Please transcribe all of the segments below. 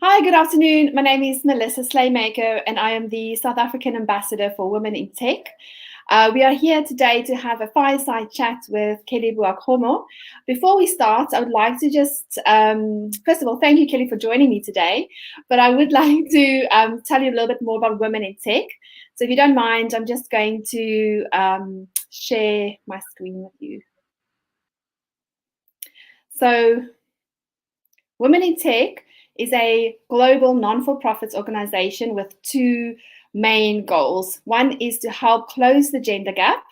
Hi, good afternoon. My name is Melissa Slaymaker, and I am the South African Ambassador for Women in Tech. We are here today to have a fireside chat with Kele Boakgomo. Before we start, I would like to just, first of all, thank you, Kele, for joining me today. But I would like to tell you a little bit more about Women in Tech. So if you don't mind, I'm just going to share my screen with you. So Women in Tech is a global non-for-profit organization with two main goals. One is to help close the gender gap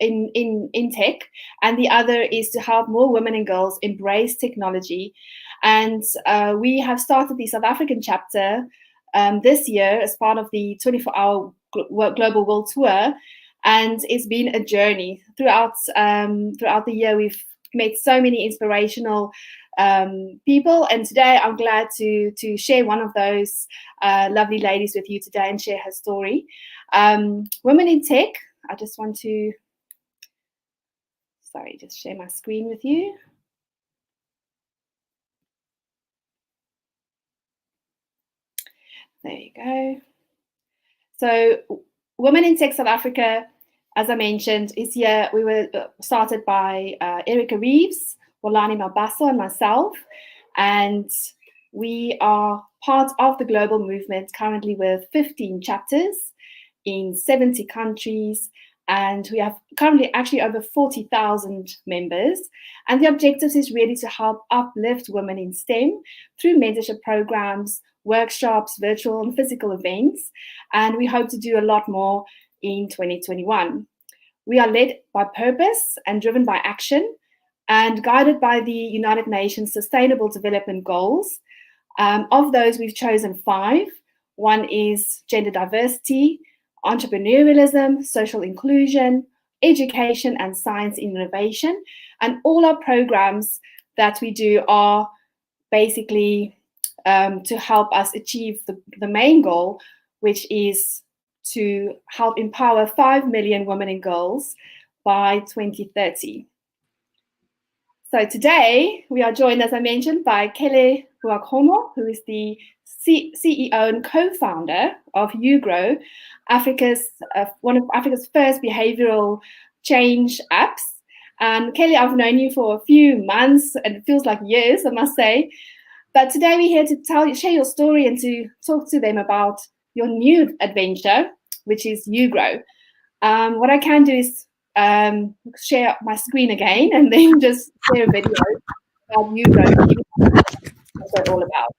in tech, and the other is to help more women and girls embrace technology. And we have started the South African chapter this year as part of the 24-hour Global World Tour, and it's been a journey throughout the year. We've met so many inspirational people, and today I'm glad to share one of those lovely ladies with you today and share her story. Women in Tech. I just want to just share my screen with you. There you go. So Women in Tech South Africa, as I mentioned, is here. We were started by Erica Reeves, Wolani Mabaso, and myself, and we are part of the global movement currently with 15 chapters in 70 countries, and we have currently actually over 40,000 members. And the objective is really to help uplift women in STEM through mentorship programs, workshops, virtual and physical events, and we hope to do a lot more in 2021. We are led by purpose and driven by action, and guided by the United Nations Sustainable Development Goals. Of those, we've chosen 5. One is gender diversity, entrepreneurialism, social inclusion, education, and science and innovation. And all our programs that we do are basically to help us achieve the main goal, which is to help empower 5 million women and girls by 2030. So today we are joined, as I mentioned, by Kele Boakgomo, who is the CEO and co-founder of YuGrow, one of Africa's first behavioral change apps. And Kele, I've known you for a few months, and it feels like years, I must say. But today we're here to share your story and to talk to them about your new adventure, which is YuGrow. What I can do is share my screen again and then just share a video about YuGrow, what they're all about.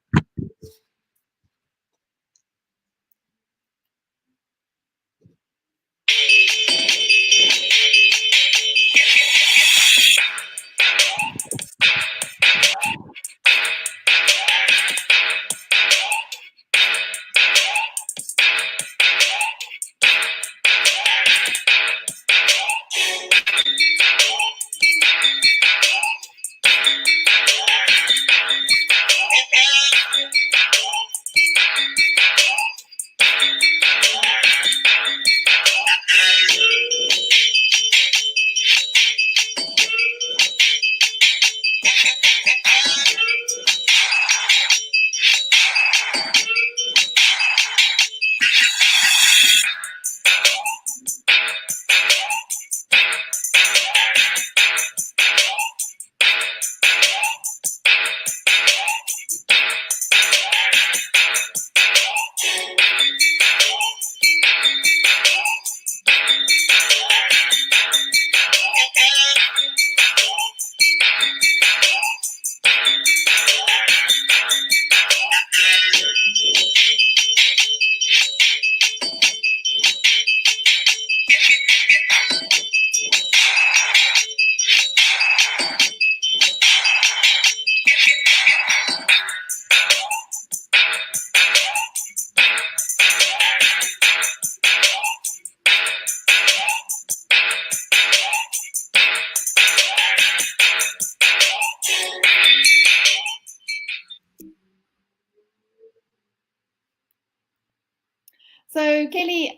So Kele,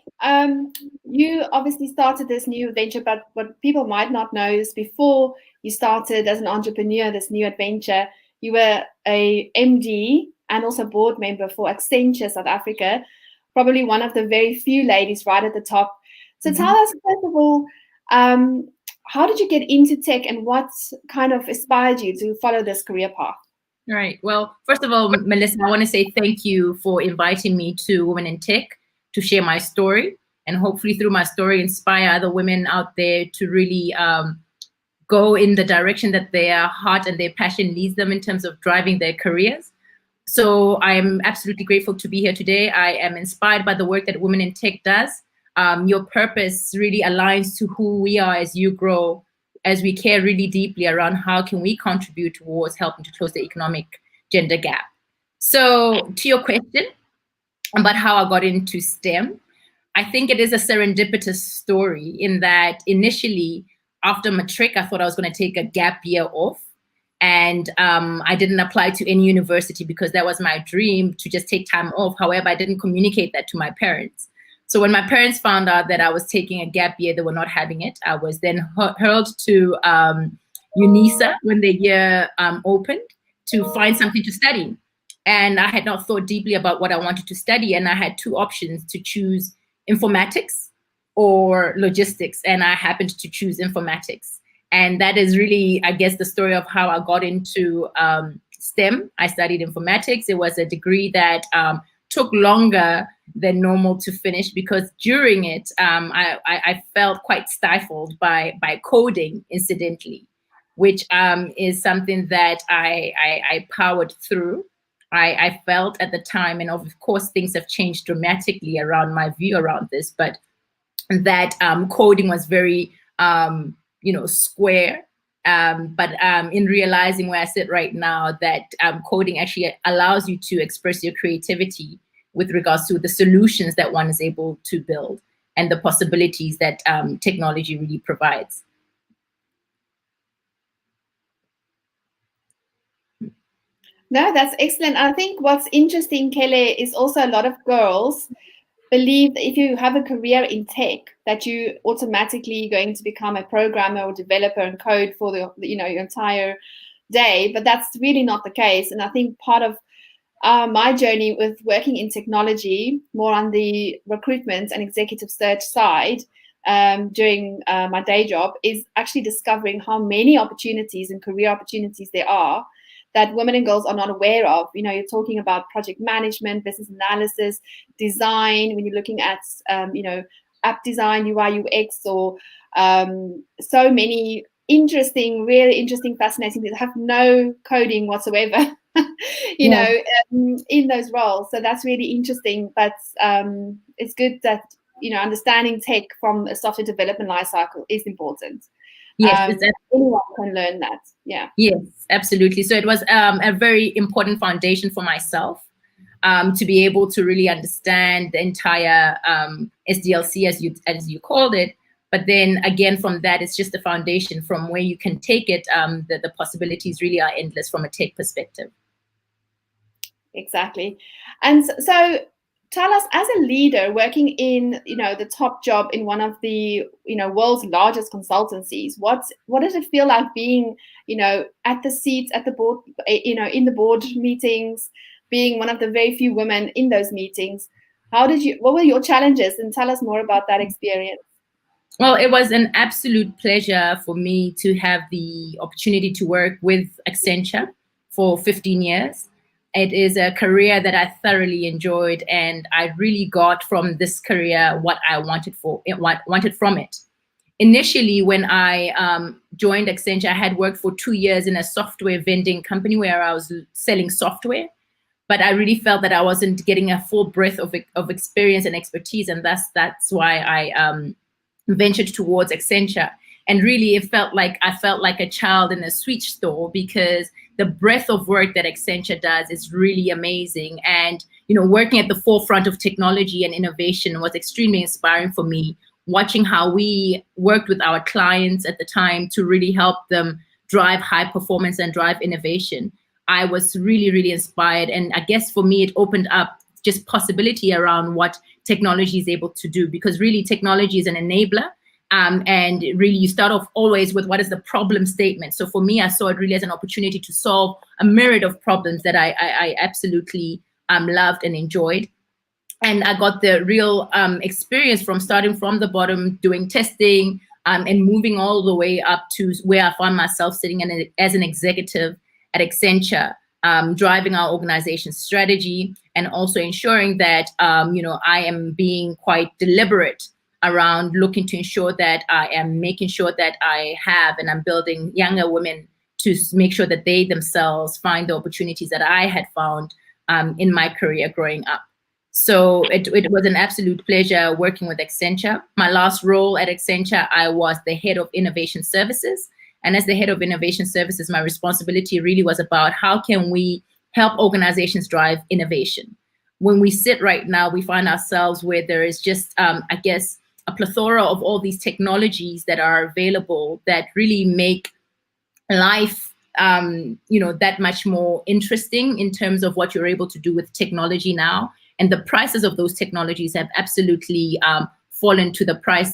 you obviously started this new adventure, but what people might not know is before you started as an entrepreneur, this new adventure, you were a MD and also board member for Accenture South Africa, probably one of the very few ladies right at the top. So tell us, first of all, how did you get into tech, and what kind of inspired you to follow this career path? Right. Well, first of all, Melissa, I want to say thank you for inviting me to Women in Tech to share my story, and hopefully through my story inspire other women out there to really go in the direction that their heart and their passion leads them in terms of driving their careers. So I'm absolutely grateful to be here today. I am inspired by the work that Women in Tech does. Your purpose really aligns to who we are as YuGrow, as we care really deeply around how can we contribute towards helping to close the economic gender gap. So to your question about how I got into STEM, I think it is a serendipitous story in that initially after matric, I thought I was going to take a gap year off. And I didn't apply to any university because that was my dream, to just take time off. However, I didn't communicate that to my parents. So when my parents found out that I was taking a gap year, they were not having it. I was then hurled to UNISA when the year opened to find something to study. And I had not thought deeply about what I wanted to study. And I had two options to choose: informatics or logistics. And I happened to choose informatics. And that is really, I guess, the story of how I got into STEM. I studied informatics. It was a degree that took longer than normal to finish because during it, I felt quite stifled by coding, incidentally, which is something that I powered through. I felt at the time, and of course, things have changed dramatically around my view around this, but that coding was very square. But in realizing where I sit right now, that coding actually allows you to express your creativity with regards to the solutions that one is able to build and the possibilities that technology really provides. No, that's excellent. I think what's interesting, Kele, is also a lot of girls believe that if you have a career in tech, that you automatically going to become a programmer or developer and code for your entire day. But that's really not the case. And I think part of my journey with working in technology, more on the recruitment and executive search side, during my day job, is actually discovering how many opportunities and career opportunities there are that women and girls are not aware of. You're talking about project management, business analysis, design, when you're looking at, app design, UI, UX, or so many really interesting, fascinating things that have no coding whatsoever, in those roles. So that's really interesting, but it's good that, understanding tech from a software development lifecycle is important. Yes, anyone can learn that. Yeah. Yes, absolutely. So it was a very important foundation for myself to be able to really understand the entire SDLC, as you called it. But then again, from that, it's just the foundation from where you can take it. The possibilities really are endless from a tech perspective. Exactly. And so tell us, as a leader working in, the top job in one of the, world's largest consultancies, what does it feel like being, at the seats, at the board, in the board meetings, being one of the very few women in those meetings? What were your challenges? And tell us more about that experience. Well, it was an absolute pleasure for me to have the opportunity to work with Accenture for 15 years. It is a career that I thoroughly enjoyed, and I really got from this career what I wanted from it. Initially, when I joined Accenture, I had worked for 2 years in a software vending company where I was selling software, but I really felt that I wasn't getting a full breadth of experience and expertise, and that's why I ventured towards Accenture. And really, I felt like a child in a sweet store, because the breadth of work that Accenture does is really amazing. And, working at the forefront of technology and innovation was extremely inspiring for me, watching how we worked with our clients at the time to really help them drive high performance and drive innovation. I was really, really inspired. And I guess for me, it opened up just possibility around what technology is able to do, because really technology is an enabler. And really, you start off always with what is the problem statement. So for me, I saw it really as an opportunity to solve a myriad of problems that I absolutely loved and enjoyed. And I got the real experience from starting from the bottom, doing testing, and moving all the way up to where I found myself sitting as an executive at Accenture, driving our organization's strategy, and also ensuring that I am being quite deliberate around looking to ensure that I am making sure that I have and I'm building younger women to make sure that they themselves find the opportunities that I had found in my career growing up. So it was an absolute pleasure working with Accenture. My last role at Accenture, I was the head of innovation services. And as the head of innovation services, my responsibility really was about how can we help organizations drive innovation. When we sit right now, we find ourselves where there is just, I guess, a plethora of all these technologies that are available that really make life that much more interesting in terms of what you're able to do with technology now. And the prices of those technologies have absolutely fallen to the price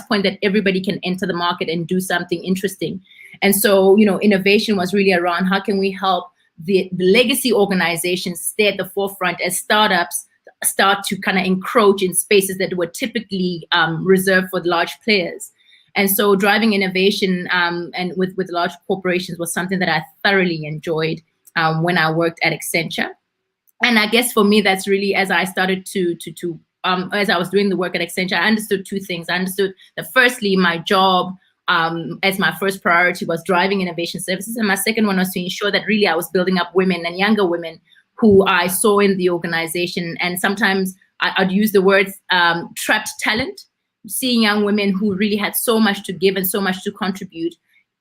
point that everybody can enter the market and do something interesting. And so, innovation was really around how can we help the legacy organizations stay at the forefront as startups start to kind of encroach in spaces that were typically reserved for the large players. And so driving innovation and with large corporations was something that I thoroughly enjoyed when I worked at Accenture. And I guess for me, that's really as I started as I was doing the work at Accenture, I understood two things. I understood that firstly, my job as my first priority was driving innovation services. And my second one was to ensure that really I was building up women and younger women who I saw in the organization. And sometimes I'd use the words trapped talent, seeing young women who really had so much to give and so much to contribute,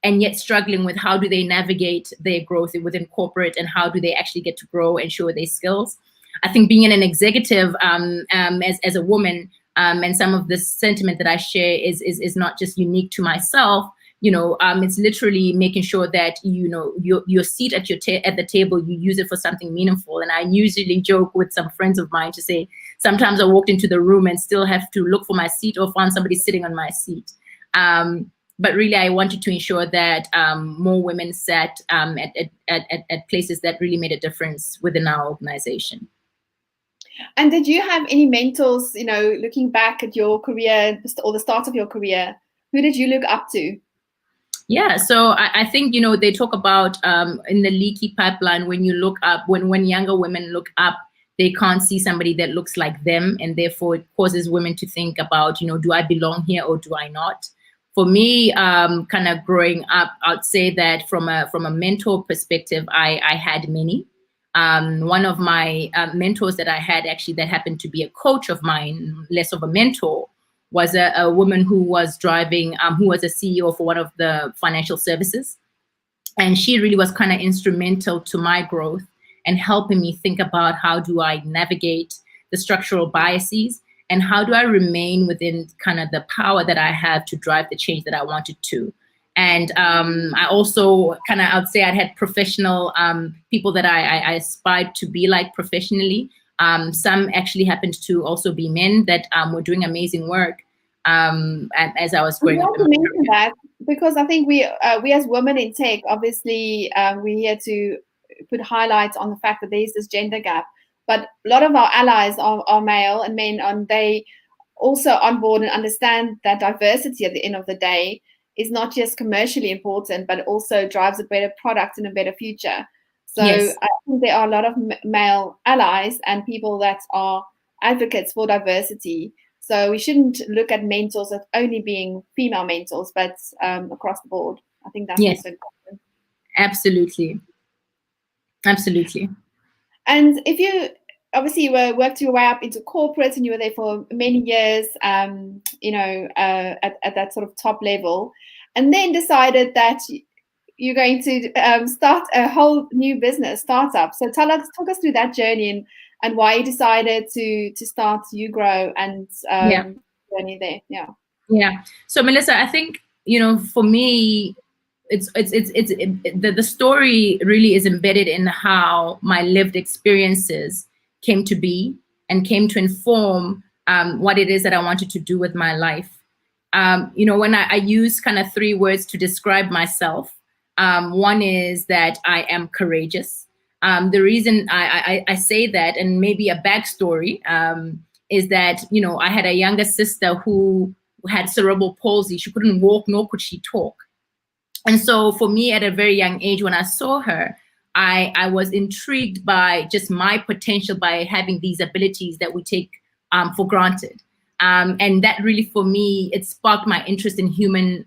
and yet struggling with how do they navigate their growth within corporate and how do they actually get to grow and show their skills. I think being an executive as a woman, and some of the sentiment that I share is not just unique to myself. It's literally making sure that your seat at at the table, you use it for something meaningful. And I usually joke with some friends of mine to say sometimes I walked into the room and still have to look for my seat or find somebody sitting on my seat. But really, I wanted to ensure that more women sat at places that really made a difference within our organization. And did you have any mentors, looking back at your career or the start of your career, who did you look up to? Yeah, so I think, they talk about in the leaky pipeline, when you look up, when younger women look up, they can't see somebody that looks like them. And therefore, it causes women to think about, do I belong here or do I not? For me, kind of growing up, I'd say that from a mentor perspective, I had many. One of my mentors that I had actually that happened to be a coach of mine, less of a mentor, was a woman who was driving, who was a CEO for one of the financial services. And she really was kind of instrumental to my growth and helping me think about how do I navigate the structural biases and how do I remain within kind of the power that I have to drive the change that I wanted to. And I also I would say I had professional people that I aspired to be like professionally. Some actually happened to also be men that were doing amazing work as I was growing up. I want to mention that because I think we as women in tech, obviously, we're here to put highlights on the fact that there's this gender gap. But a lot of our allies are male and men, and they also on board and understand that diversity at the end of the day is not just commercially important, but also drives a better product and a better future. So yes. I think there are a lot of male allies and people that are advocates for diversity. So we shouldn't look at mentors as only being female mentors, but across the board. I think that's also important. Absolutely. Absolutely. And if you obviously worked your way up into corporate and you were there for many years, at that sort of top level, and then decided that you're going to start a whole new business, startup. So talk us through that journey and why you decided to start YuGrow and journey there. Yeah. So Melissa, I think for me, the story really is embedded in how my lived experiences came to be and came to inform what it is that I wanted to do with my life. when I use kind of 3 words to describe myself, one is that I am courageous. The reason I say that, and maybe a backstory, is that, I had a younger sister who had cerebral palsy. She couldn't walk, nor could she talk. And so for me, at a very young age, when I saw her, I was intrigued by just my potential by having these abilities that we take for granted. And that really, for me, it sparked my interest in human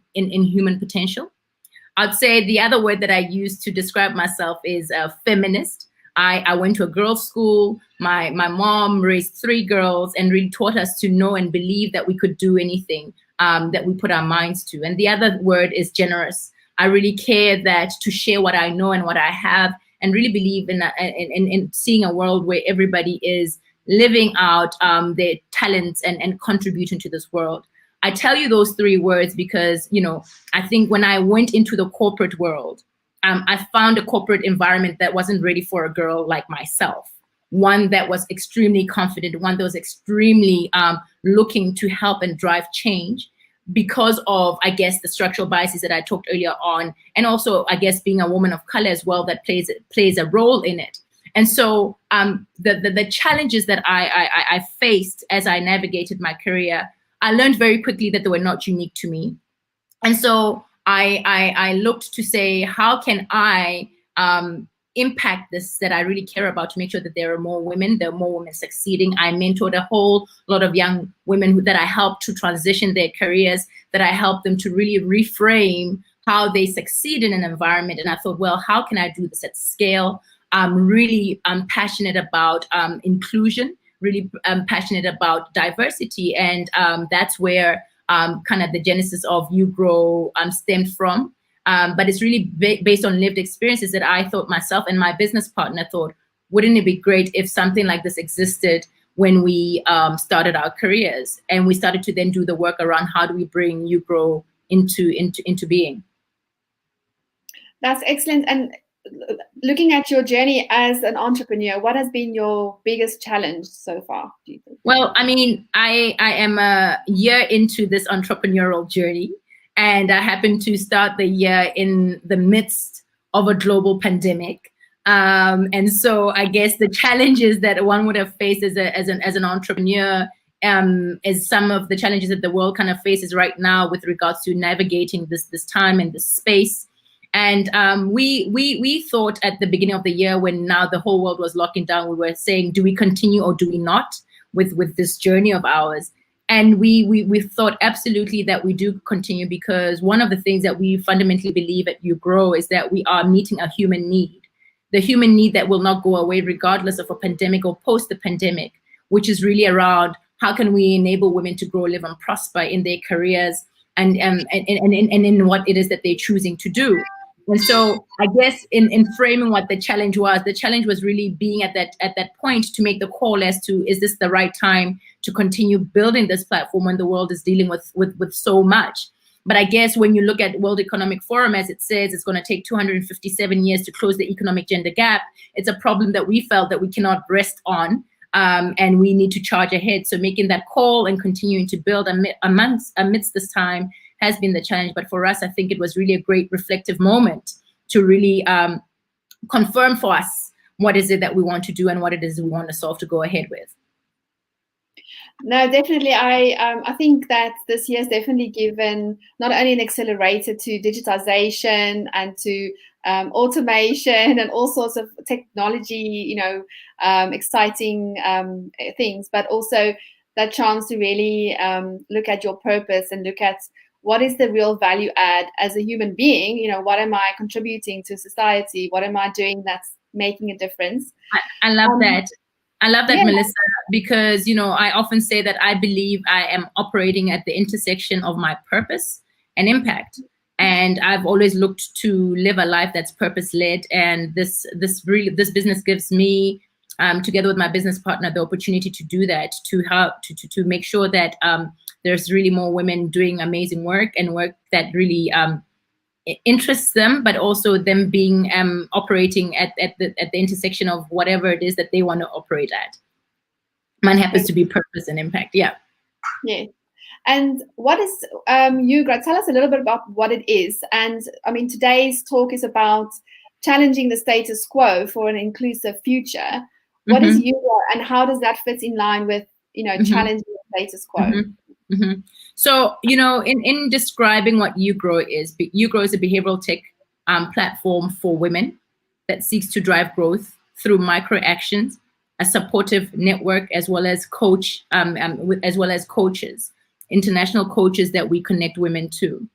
potential. I'd say the other word that I use to describe myself is feminist. I went to a girls' school. My mom raised 3 girls and really taught us to know and believe that we could do anything that we put our minds to. And the other word is generous. I really care that to share what I know and what I have, and really believe in seeing a world where everybody is living out their talents and contributing to this world. I tell you those 3 words because, I think when I went into the corporate world, I found a corporate environment that wasn't ready for a girl like myself. One that was extremely confident, one that was extremely looking to help and drive change, because of, I guess, the structural biases that I talked earlier on, and also, I guess, being a woman of color as well, that plays a role in it. And so the challenges that I faced as I navigated my career, I learned very quickly that they were not unique to me. And so I looked to say, how can I impact this that I really care about, to make sure that there are more women succeeding. I mentored a whole lot of young women that I helped to transition their careers, that I helped them to really reframe how they succeed in an environment. And I thought, well, how can I do this at scale? I'm passionate about inclusion, really passionate about diversity. And that's where kind of the genesis of YuGrow stemmed from. But it's really based on lived experiences that I thought myself and my business partner thought, wouldn't it be great if something like this existed when we started our careers? And we started to then do the work around how do we bring YuGrow into being. That's excellent. And looking at your journey as an entrepreneur, what has been your biggest challenge so far, do you think? Well, I mean, I am a year into this entrepreneurial journey. And I happened to start the year in the midst of a global pandemic. And so I guess the challenges that one would have faced as an entrepreneur is some of the challenges that the world kind of faces right now with regards to navigating this time and this space. And we thought at the beginning of the year, when now the whole world was locking down, we were saying, do we continue or do we not with this journey of ours? And we thought absolutely that we do continue, because one of the things that we fundamentally believe at YuGrow is that we are meeting a human need, the human need that will not go away regardless of a pandemic or post the pandemic, which is really around how can we enable women to grow, live, and prosper in their careers and in what it is that they're choosing to do. And so I guess in framing what the challenge was really being at that point to make the call as to, is this the right time to continue building this platform when the world is dealing with so much? But I guess when you look at World Economic Forum, as it says, it's going to take 257 years to close the economic gender gap. It's a problem that we felt that we cannot rest on, and we need to charge ahead. So making that call and continuing to build amidst this time has been the challenge. But for us, I think it was really a great reflective moment to really confirm for us what is it that we want to do and what it is we want to solve to go ahead with. No, definitely. I think that this year has definitely given not only an accelerator to digitization and to automation and all sorts of technology, exciting things, but also that chance to really look at your purpose and look at what is the real value add as a human being. What am I contributing to society? What am I doing that's making a difference? I love that. I love that, yeah. Melissa, because, I often say that I believe I am operating at the intersection of my purpose and impact. And I've always looked to live a life that's purpose-led. And this business gives me, together with my business partner, the opportunity to do that, to help to make sure that there's really more women doing amazing work and work that really interests them, but also them being operating at the intersection of whatever it is that they want to operate at. Mine happens to be purpose and impact. Yeah. Yeah. And what is YuGrow? Tell us a little bit about what it is. And I mean, today's talk is about challenging the status quo for an inclusive future. What is YuGrow, and how does that fit in line with, challenging the status quo? So, in describing what YuGrow is a behavioral tech platform for women that seeks to drive growth through micro actions, a supportive network, as well as coaches, international coaches that we connect women to.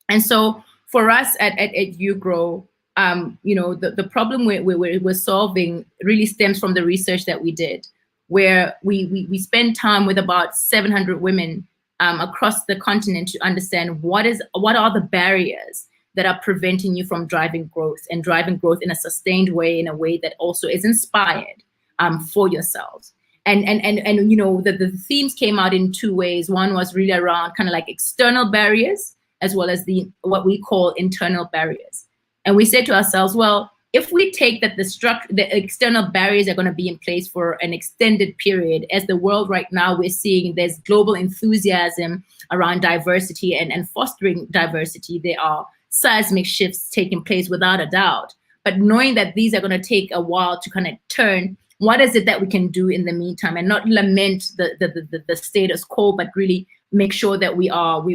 And so for us at YuGrow, the problem we're solving really stems from the research that we did, where we spend time with about 700 women across the continent to understand what are the barriers that are preventing you from driving growth in a sustained way, in a way that also is inspired for yourselves. And the themes came out in two ways. One was really around kind of like external barriers, as well as what we call internal barriers. And we said to ourselves, well, if we take that the external barriers are going to be in place for an extended period, as the world right now we're seeing there's global enthusiasm around diversity and fostering diversity. There are seismic shifts taking place without a doubt. But knowing that these are going to take a while to kind of turn, what is it that we can do in the meantime, and not lament the status quo, but really make sure that we are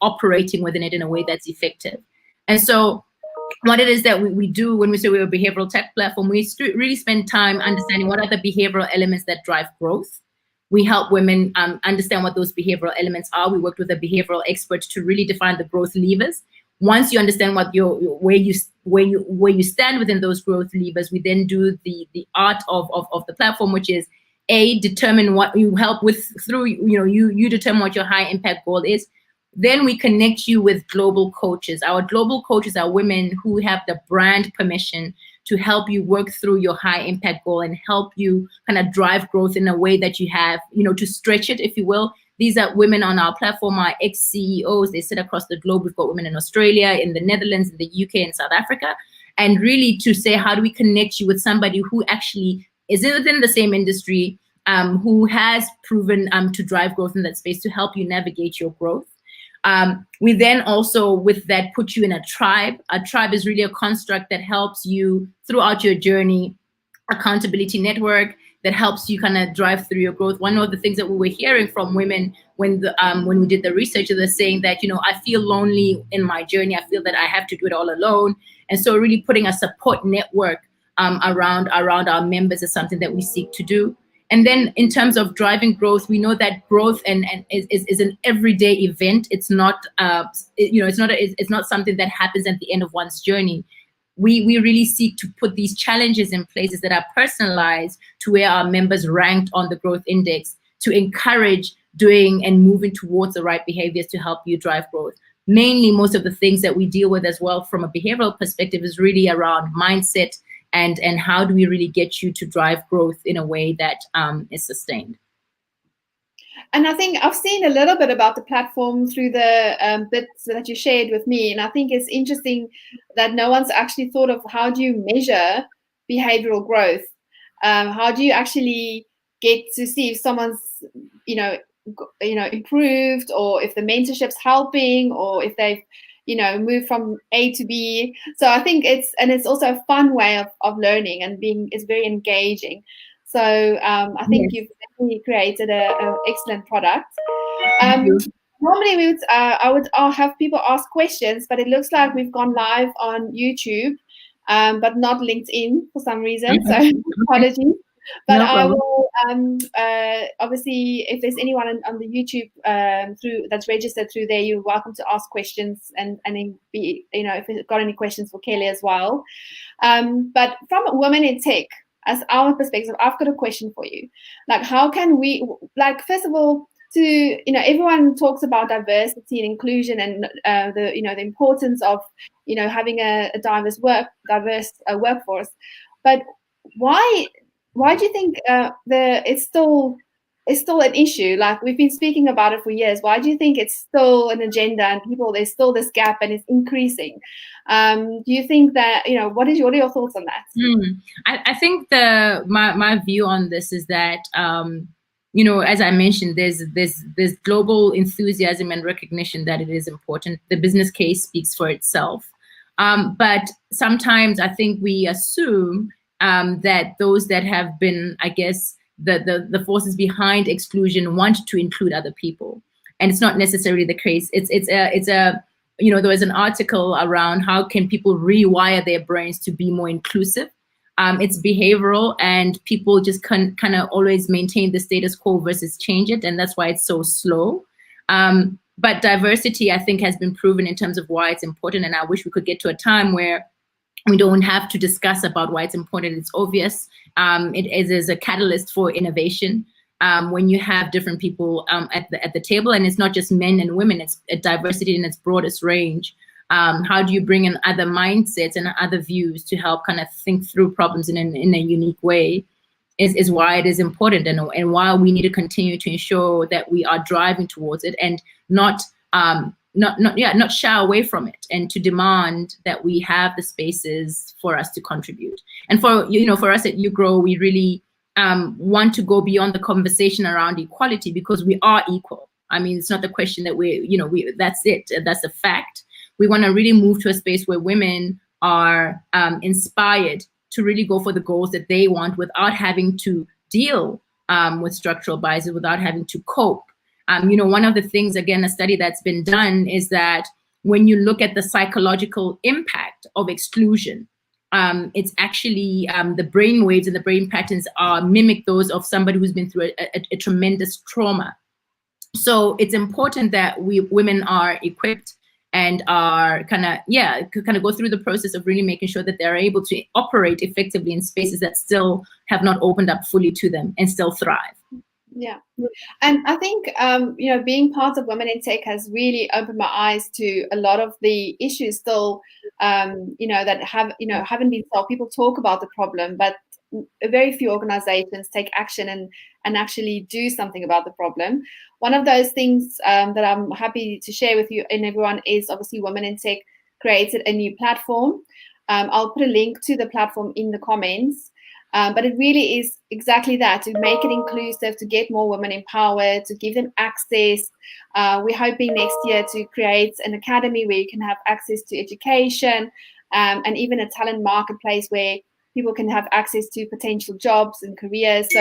operating within it in a way that's effective. And so what it is that we do when we say we're a behavioral tech platform, we really spend time understanding what are the behavioral elements that drive growth. We help women understand what those behavioral elements are. We worked with a behavioral expert to really define the growth levers. Once you understand where you stand within those growth levers, we then do the art of the platform, which is determine what you help with through, you determine what your high impact goal is. Then we connect you with global coaches. Our global coaches are women who have the brand permission to help you work through your high impact goal and help you kind of drive growth in a way that you have, to stretch it, if you will. These are women on our platform, are ex-CEOs. They sit across the globe. We've got women in Australia, in the Netherlands, in the UK, and South Africa. And really to say, how do we connect you with somebody who actually is within the same industry, who has proven to drive growth in that space to help you navigate your growth. We then also, with that, put you in a tribe. A tribe is really a construct that helps you throughout your journey, accountability network that helps you kind of drive through your growth. One of the things that we were hearing from women when we did the research, they're saying that, I feel lonely in my journey. I feel that I have to do it all alone. And so really putting a support network around our members is something that we seek to do. And then in terms of driving growth, we know that growth is an everyday event. It's not, it's not something that happens at the end of one's journey. We really seek to put these challenges in places that are personalized to where our members ranked on the growth index to encourage doing and moving towards the right behaviors to help you drive growth. Mainly, most of the things that we deal with as well from a behavioral perspective is really around mindset and how do we really get you to drive growth in a way that is sustained. And I think I've seen a little bit about the platform through the bits that you shared with me. And I think it's interesting that no one's actually thought of how do you measure behavioral growth? How do you actually get to see if someone's, improved, or if the mentorship's helping, or if they've, moved from A to B. So I think it's also a fun way of learning, and it's very engaging. So I think you've definitely created an excellent product. Normally I would have people ask questions, but it looks like we've gone live on YouTube, but not LinkedIn for some reason. So apologies. But no I will obviously, if there's anyone on the YouTube that's registered through there, you're welcome to ask questions and then be, if you've got any questions for Kele as well. But from Women in Tech, as our perspective, I've got a question for you. Like, how can we, first of all, everyone talks about diversity and inclusion and the importance of having a diverse workforce, but why do you think it's still an issue? Like, we've been speaking about it for years. Why do you think it's still an agenda and there's still this gap and it's increasing? Do you think that, what are your thoughts on that? I think my view on this is that you know, as I mentioned, there's global enthusiasm and recognition that it is important. The business case speaks for itself. But sometimes I think we assume that those that have been, I guess, the forces behind exclusion want to include other people, and it's not necessarily the case. It's a you know, there was an article around how can people rewire their brains to be more inclusive. It's behavioral, and people just kind of always maintain the status quo versus change it, and that's why it's so slow. But diversity, I think, has been proven in terms of why it's important, and I wish we could get to a time where we don't have to discuss about why it's important. It's obvious. It is a catalyst for innovation. When you have different people at the table, and it's not just men and women, it's a diversity in its broadest range. How do you bring in other mindsets and other views to help kind of think through problems in a unique way is why it is important, and why we need to continue to ensure that we are driving towards it and not shy away from it, and to demand that we have the spaces for us to contribute. And for us at YuGrow, we really want to go beyond the conversation around equality, because we are equal. I mean, it's not the question that that's it, that's a fact. We want to really move to a space where women are inspired to really go for the goals that they want without having to deal with structural biases, without having to cope. One of the things, again, a study that's been done is that when you look at the psychological impact of exclusion, it's actually the brain waves and the brain patterns mimic those of somebody who's been through a tremendous trauma. So it's important that women are equipped and are kind of go through the process of really making sure that they're able to operate effectively in spaces that still have not opened up fully to them and still thrive. Yeah, and I think being part of Women in Tech has really opened my eyes to a lot of the issues still, that haven't been solved. People talk about the problem, but very few organizations take action and actually do something about the problem. One of those things that I'm happy to share with you and everyone is obviously Women in Tech created a new platform. I'll put a link to the platform in the comments. But it really is exactly that, to make it inclusive, to get more women empowered, to give them access. We're hoping next year to create an academy where you can have access to education, and even a talent marketplace where people can have access to potential jobs and careers. So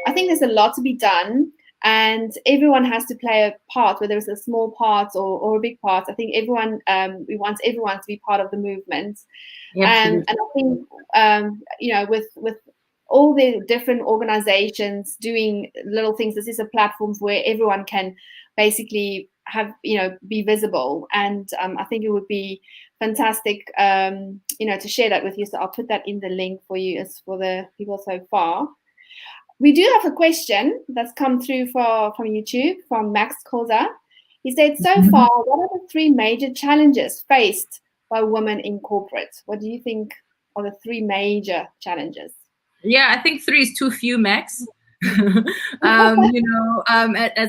I think there's a lot to be done, and everyone has to play a part, whether it's a small part or a big part. I think we want everyone to be part of the movement. And I think, with all the different organizations doing little things, this is a platform where everyone can basically have, be visible. And I think it would be fantastic, to share that with you. So I'll put that in the link for you as for the people so far. We do have a question that's come through from YouTube, from Max Koza. He said, so far, what are the 3 major challenges faced by women in corporate? What do you think are the 3 major challenges? Yeah, I think 3 is too few, Max. As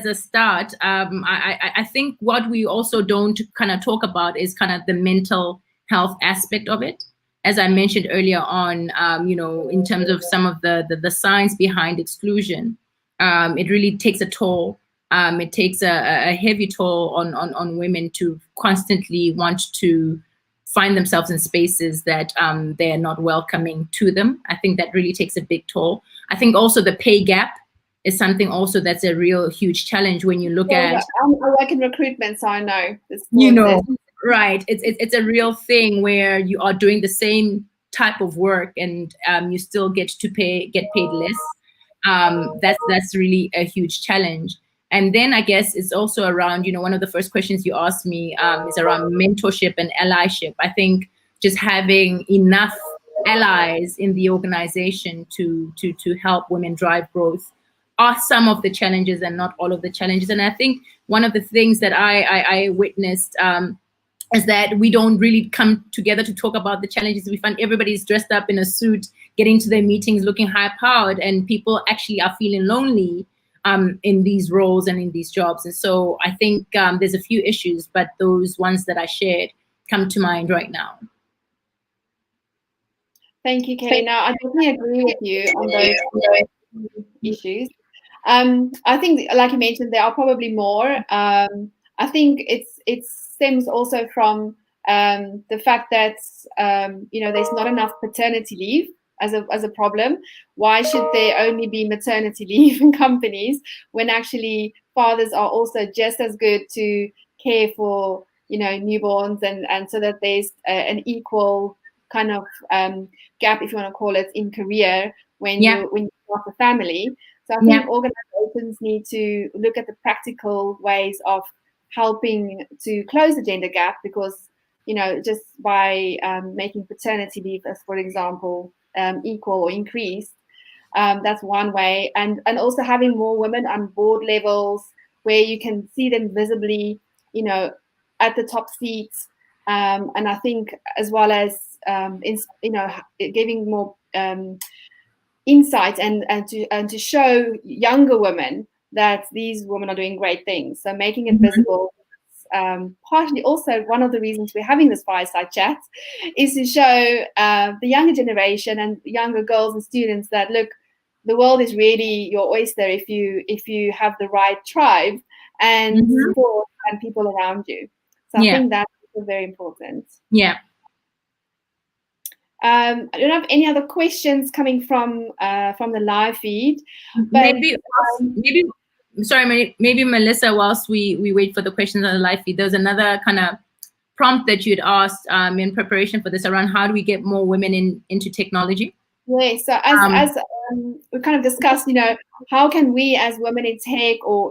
a start, I think what we also don't kind of talk about is kind of the mental health aspect of it. As I mentioned earlier on, in terms of some of the science behind exclusion, it really takes a toll. It takes a heavy toll on women to constantly want to find themselves in spaces that they're not welcoming to them. I think that really takes a big toll. I think also the pay gap is something also that's a real huge challenge when you look at. I work in recruitment, so I know. Right. It's a real thing where you are doing the same type of work and you still get paid less. That's really a huge challenge. And then I guess it's also around, one of the first questions you asked me is around mentorship and allyship. I think just having enough allies in the organization to help women drive growth are some of the challenges and not all of the challenges. And I think one of the things that I witnessed is that we don't really come together to talk about the challenges. We find everybody's dressed up in a suit, getting to their meetings looking high-powered, and people actually are feeling lonely in these roles and in these jobs. And so I think there's a few issues, but those ones that I shared come to mind right now. Thank you, Kele. Now, I definitely agree with you on those issues. I think, like you mentioned, there are probably more. I think it stems also from the fact that there's not enough paternity leave as a problem. Why should there only be maternity leave in companies when actually fathers are also just as good to care for newborns, and so that there's an equal kind of gap, if you want to call it, in career when you start a family. So I think organizations need to look at the practical ways of helping to close the gender gap, because just by making paternity leave, as for example, equal or increased, that's one way, and also having more women on board levels where you can see them visibly, at the top seats, and I think as well as giving more insight and to show younger women that these women are doing great things. So making it visible. Partly also one of the reasons we're having this fireside chat is to show the younger generation and younger girls and students that, look, the world is really your oyster if you have the right tribe and support and people around you. So I think that's very important. Yeah. I don't have any other questions coming from the live feed. But, maybe Melissa, whilst we wait for the questions on the live feed, there's another kind of prompt that you'd asked in preparation for this around how do we get more women into technology? Yes, so as we kind of discussed, how can we as women in tech, or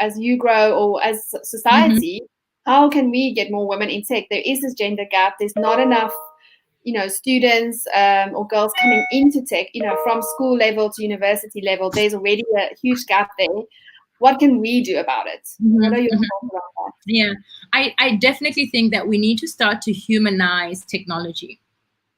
as YuGrow, or as society, how can we get more women in tech? There is this gender gap. There's not enough students or girls coming into tech, from school level to university level. There's already a huge gap there. What can we do about it? What are your thoughts about that? Yeah, I definitely think that we need to start to humanize technology,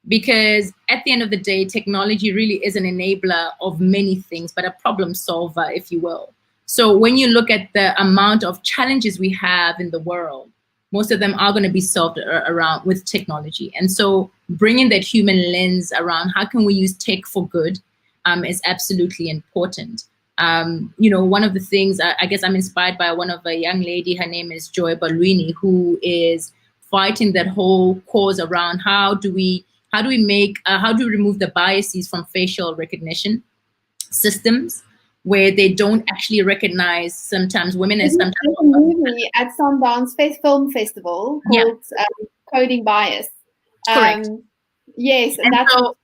because at the end of the day, technology really is an enabler of many things, but a problem solver, if you will. So when you look at the amount of challenges we have in the world, most of them are going to be solved around with technology. And so bringing that human lens around how can we use tech for good is absolutely important. One of the things, I guess I'm inspired by one of a young lady, her name is Joy Balwini, who is fighting that whole cause around how do we remove the biases from facial recognition systems, where they don't actually recognize sometimes women and sometimes. There's a movie at Sundance Film Festival called Coding Bias. Correct. Yes, and that's so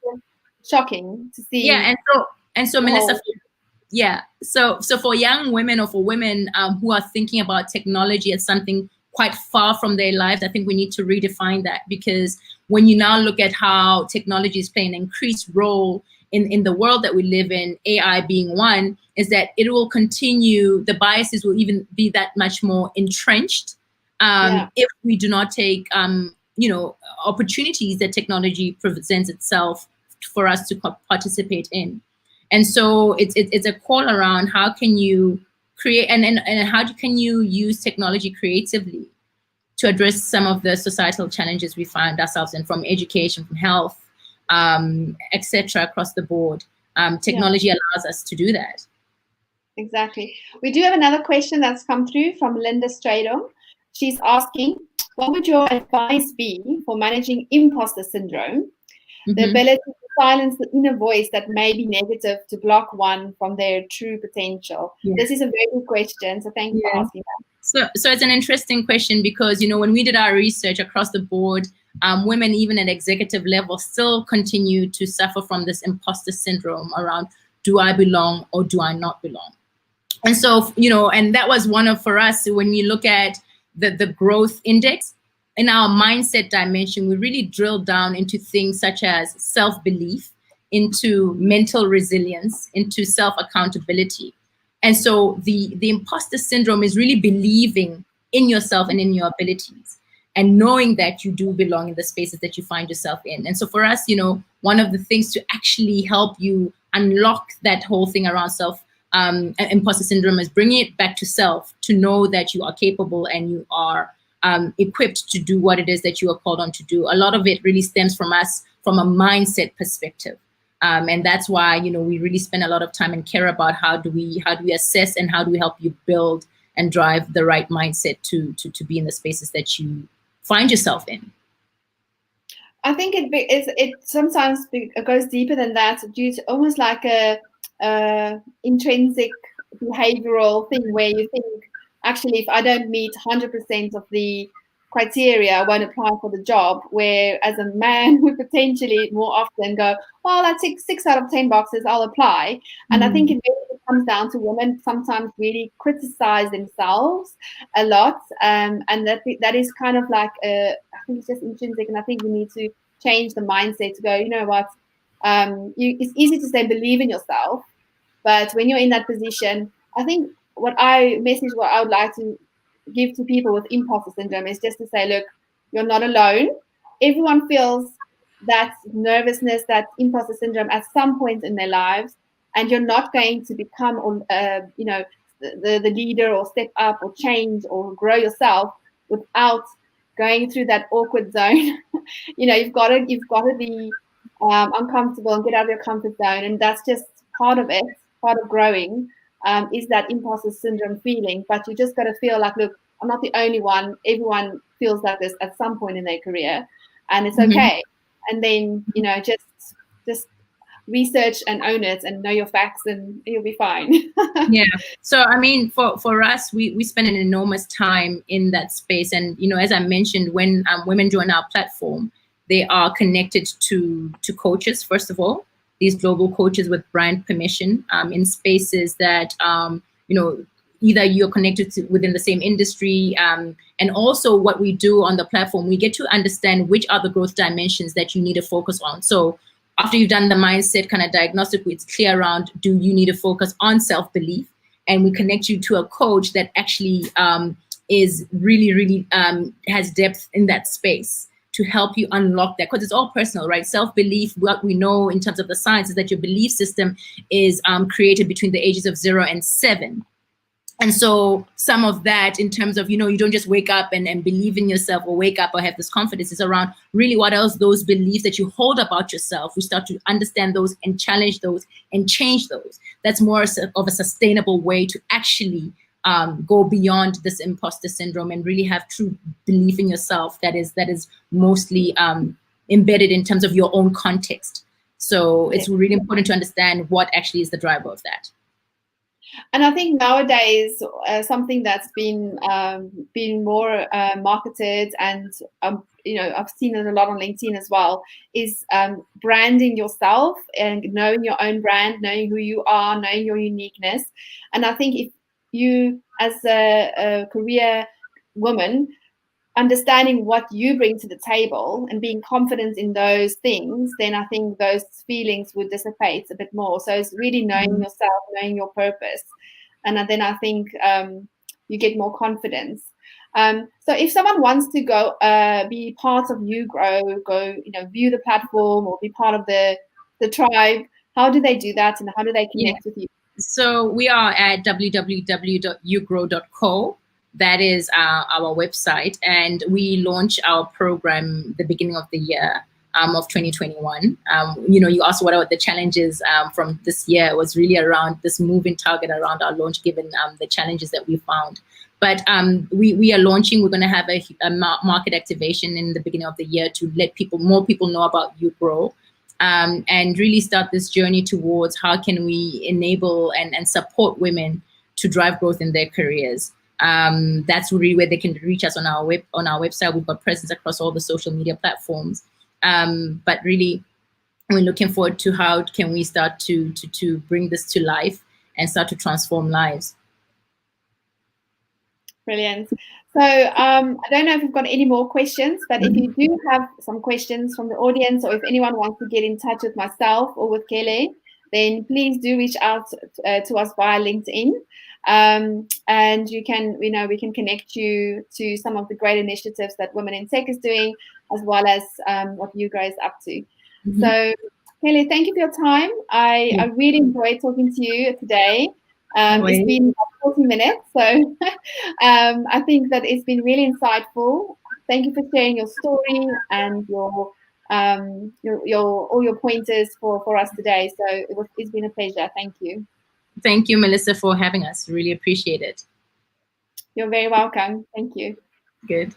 shocking to see. Yeah, and so Melissa, so for young women, or for women who are thinking about technology as something quite far from their lives, I think we need to redefine that, because when you now look at how technology is playing an increased role in the world that we live in, AI being one, is that it will continue, the biases will even be that much more entrenched if we do not take opportunities that technology presents itself for us to participate in. And so it's a call around how can you create and how can you use technology creatively to address some of the societal challenges we find ourselves in, from education, from health, etc., across the board. Technology allows us to do that. Exactly. We do have another question that's come through from Linda Stradom. She's asking, what would your advice be for managing imposter syndrome? The ability to silence the inner voice that may be negative, to block one from their true potential. This is a very good question, so thank you for asking that. So it's an interesting question, because when we did our research across the board, women even at executive level still continue to suffer from this imposter syndrome around, do I belong or do I not belong? And so, and that was one of, for us, when you look at the growth index, in our mindset dimension, we really drill down into things such as self-belief, into mental resilience, into self-accountability. And so the imposter syndrome is really believing in yourself and in your abilities, and knowing that you do belong in the spaces that you find yourself in. And so for us, one of the things to actually help you unlock that whole thing around imposter syndrome is bringing it back to self, to know that you are capable and you are equipped to do what it is that you are called on to do. A lot of it really stems from us from a mindset perspective. And that's why, you know, we really spend a lot of time and care about how do we assess and how do we help you build and drive the right mindset to be in the spaces that you find yourself in. I think it sometimes it goes deeper than that, due to almost like a intrinsic behavioral thing where you think, actually, if I don't meet 100% of the criteria, I won't apply for the job. Where as a man, we potentially more often go, well, I tick 6 out of 10 boxes, I'll apply. And I think it really comes down to women sometimes really criticize themselves a lot, and that is kind of like I think it's just intrinsic, and I think we need to change the mindset to go, you know what, it's easy to say believe in yourself, but when you're in that position, I think what I would like to give to people with imposter syndrome is just to say, look, you're not alone. Everyone feels that nervousness, that imposter syndrome at some point in their lives, and you're not going to become, the leader or step up or change or grow yourself without going through that awkward zone. You've got to be uncomfortable and get out of your comfort zone, and that's just part of it. Part of growing is that imposter syndrome feeling, but you just got to feel like, look, I'm not the only one. Everyone feels like this at some point in their career, and it's okay. And then just research and own it and know your facts, and you'll be fine. Yeah. So I mean, for us, we spend an enormous time in that space, and as I mentioned, when women join our platform, they are connected to coaches, first of all, these global coaches with brand permission, in spaces that either you're connected to within the same industry, and also what we do on the platform, we get to understand which are the growth dimensions that you need to focus on. So after you've done the mindset kind of diagnostic, it's clear around, do you need to focus on self-belief? And we connect you to a coach that actually is really, really has depth in that space to help you unlock that, because it's all personal, right? Self-belief, what we know in terms of the science is that your belief system is created between the ages of 0 and 7. And so some of that in terms of, you don't just wake up and believe in yourself, or wake up or have this confidence. It's around really what else, those beliefs that you hold about yourself. We start to understand those and challenge those and change those. That's more of a sustainable way to actually go beyond this imposter syndrome and really have true belief in yourself that is mostly embedded in terms of your own context. So it's really important to understand what actually is the driver of that. And I think nowadays, something that's been more marketed, and I've seen it a lot on LinkedIn as well, is branding yourself and knowing your own brand, knowing who you are, knowing your uniqueness. And I think if you, as a career woman, understanding what you bring to the table and being confident in those things, then I think those feelings would dissipate a bit more. So it's really knowing yourself, knowing your purpose. And then I think you get more confidence. So if someone wants to go be part of YuGrow, go view the platform or be part of the tribe, how do they do that, and how do they connect with you? So we are at www.yugrow.co. That is our website, and we launched our program the beginning of the year of 2021. You asked what are the challenges from this year. It was really around this moving target around our launch, given the challenges that we found. But we are launching. We're going to have a market activation in the beginning of the year to let more people know about YuGrow, and really start this journey towards how can we enable and support women to drive growth in their careers. That's really where they can reach us on our website. We've got presence across all the social media platforms. But really, we're looking forward to how can we start to bring this to life and start to transform lives. Brilliant. So I don't know if we've got any more questions, but if you do have some questions from the audience, or if anyone wants to get in touch with myself or with Kele, then please do reach out to us via LinkedIn. And we can connect you to some of the great initiatives that Women in Tech is doing, as well as what YuGrow is up to. So, Kele, thank you for your time. I really enjoyed talking to you today. It's been about 40 minutes, so I think that it's been really insightful. Thank you for sharing your story and your all your pointers for us today. So it's been a pleasure. Thank you. Thank you, Melissa, for having us. Really appreciate it. You're very welcome. Thank you. Good.